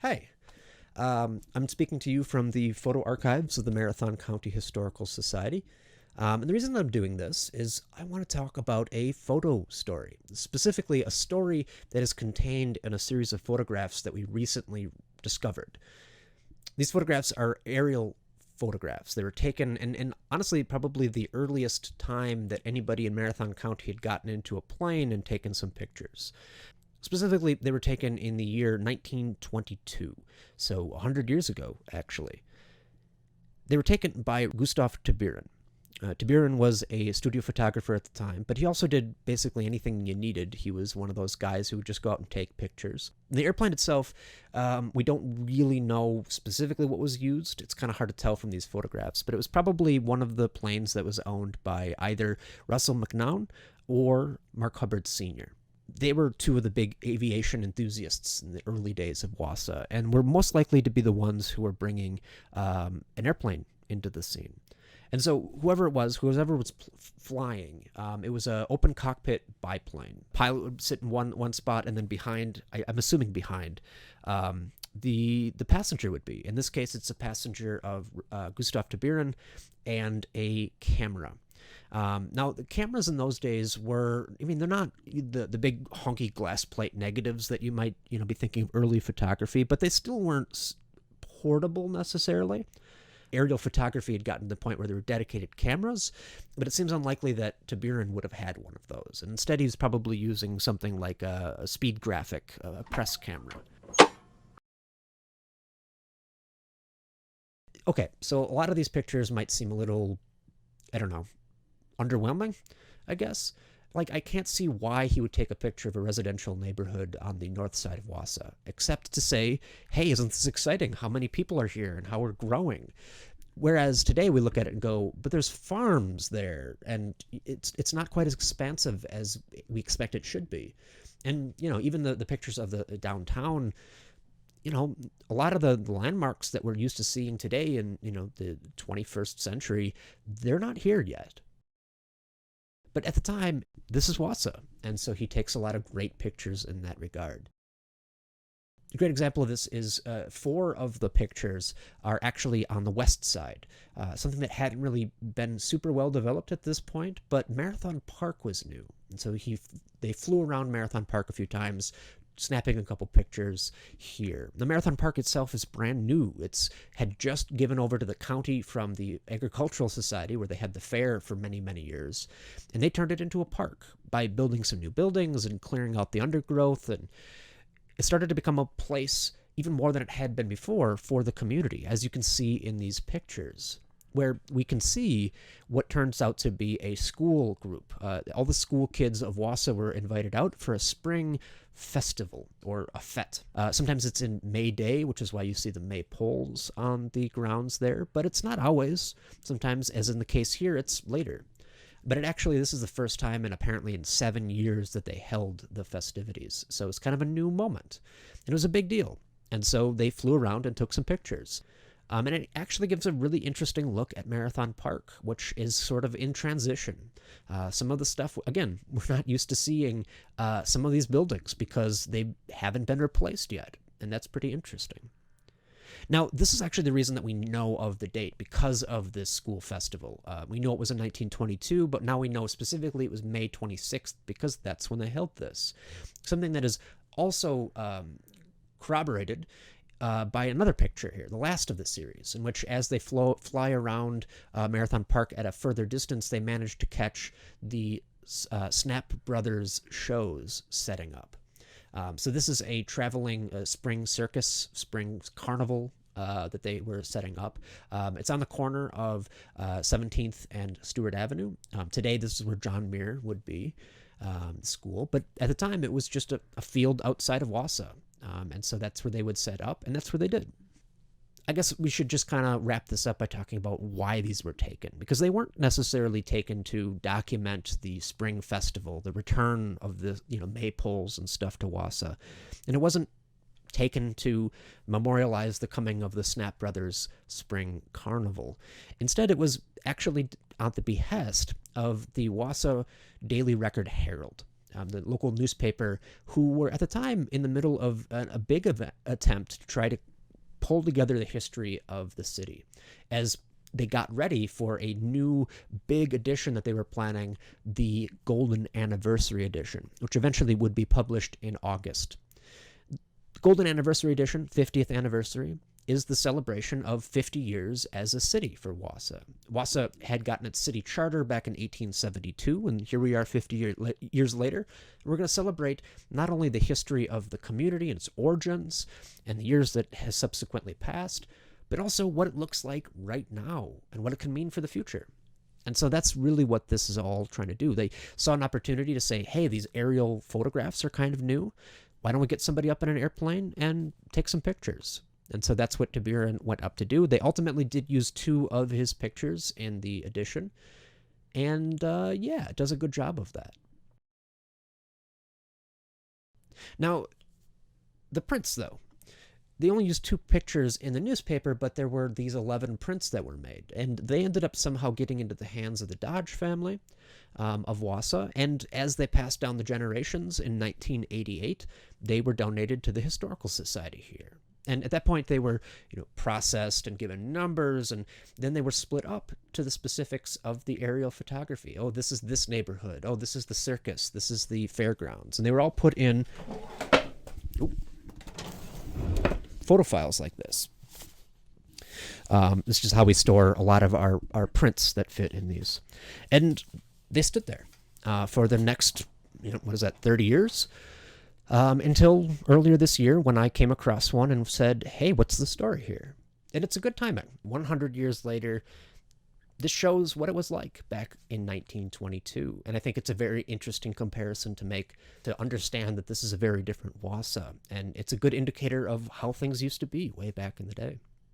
Hey, I'm speaking to you from the photo archives of the Marathon County Historical Society. And the reason I'm doing this is I want to talk about a photo story, specifically a story that is contained in a series of photographs that we recently discovered. These photographs are aerial photographs. They were taken, and honestly, probably the earliest time that anybody in Marathon County had gotten into a plane and taken some pictures. Specifically, they were taken in the year 1922, so 100 years ago, actually. They were taken by Gustav Tiburon. Tiburon was a studio photographer at the time, but he also did basically anything you needed. He was one of those guys who would just go out and take pictures. The airplane itself, we don't really know specifically what was used. It's kind of hard to tell from these photographs, but it was probably one of the planes that was owned by either Russell McNown or Mark Hubbard Sr. They were two of the big aviation enthusiasts in the early days of Wausau, and were most likely to be the ones who were bringing an airplane into the scene. And so whoever was flying, it was an open cockpit biplane. Pilot would sit in one spot, and then behind, I'm assuming behind, the passenger would be. In this case, it's a passenger of Gustav Tiburon and a camera. Now, the cameras in those days were, they're not the big honky glass plate negatives that you might, be thinking of early photography, but they still weren't portable necessarily. Aerial photography had gotten to the point where there were dedicated cameras, but it seems unlikely that Tiburon would have had one of those. And instead, he was probably using something like a speed graphic, a press camera. Okay, so a lot of these pictures might seem a little, I don't know, underwhelming, I guess. Like, I can't see why he would take a picture of a residential neighborhood on the north side of Wausau, except to say, hey, isn't this exciting? How many people are here and how we're growing? Whereas today we look at it and go, but there's farms there, and it's not quite as expansive as we expect it should be. And, even the pictures of the downtown, a lot of the landmarks that we're used to seeing today in, the 21st century, they're not here yet. But at the time, this is Wausau, and so he takes a lot of great pictures in that regard. A great example of this is 4 of the pictures are actually on the west side, something that hadn't really been super well developed at this point, but Marathon Park was new. And so they flew around Marathon Park a few times, snapping a couple pictures here. The Marathon Park itself is brand new. It's had just given over to the county from the Agricultural Society, where they had the fair for many, many years, and they turned it into a park by building some new buildings and clearing out the undergrowth, and it started to become a place, even more than it had been before, for the community, as you can see in these pictures, where we can see what turns out to be a school group. All the school kids of Wausau were invited out for a spring festival, or a fete. Sometimes it's in May Day, which is why you see the maypoles on the grounds there, but it's not always. Sometimes, as in the case here, it's later. But this is the first time, and apparently in 7 years, that they held the festivities. So it's kind of a new moment. And it was a big deal. And so they flew around and took some pictures. And it actually gives a really interesting look at Marathon Park, which is sort of in transition. Some of the stuff, again, we're not used to seeing some of these buildings because they haven't been replaced yet. And that's pretty interesting. Now, this is actually the reason that we know of the date, because of this school festival. We know it was in 1922, but now we know specifically it was May 26th, because that's when they held this. Something that is also corroborated by another picture here, the last of the series, in which as they fly around Marathon Park at a further distance, they manage to catch the Snap Brothers shows setting up. So this is a traveling spring circus, spring carnival that they were setting up. It's on the corner of 17th and Stewart Avenue. Today, this is where John Muir would be, school. But at the time, it was just a field outside of Wausau. And so that's where they would set up, and that's where they did. I guess we should just kind of wrap this up by talking about why these were taken, because they weren't necessarily taken to document the spring festival, the return of the maypoles and stuff to Wausau, and it wasn't taken to memorialize the coming of the Snap Brothers Spring Carnival. Instead, it was actually at the behest of the Wausau Daily Record Herald. the local newspaper, who were at the time in the middle of a big attempt to try to pull together the history of the city as they got ready for a new big edition that they were planning, the Golden Anniversary Edition, which eventually would be published in August. The Golden Anniversary Edition, 50th anniversary, is the celebration of 50 years as a city for Wausau. Wausau had gotten its city charter back in 1872, and here we are 50 years later. We're going to celebrate not only the history of the community and its origins and the years that has subsequently passed, but also what it looks like right now and what it can mean for the future. And so that's really what this is all trying to do. They saw an opportunity to say, hey, these aerial photographs are kind of new. Why don't we get somebody up in an airplane and take some pictures? And so that's what de Buren went up to do. They ultimately did use 2 of his pictures in the edition. And yeah, it does a good job of that. Now, the prints, though. They only used 2 pictures in the newspaper, but there were these 11 prints that were made. And they ended up somehow getting into the hands of the Dodge family of Wausau. And as they passed down the generations in 1988, they were donated to the Historical Society here. And at that point, they were, processed and given numbers, and then they were split up to the specifics of the aerial photography. Oh, this is this neighborhood. Oh, this is the circus. This is the fairgrounds. And they were all put in photo files like this. This is how we store a lot of our prints that fit in these. And they stood there for the next, 30 years? Until earlier this year when I came across one and said, hey, what's the story here? And it's a good timing. 100 years later, this shows what it was like back in 1922. And I think it's a very interesting comparison to make to understand that this is a very different Wausau. And it's a good indicator of how things used to be way back in the day.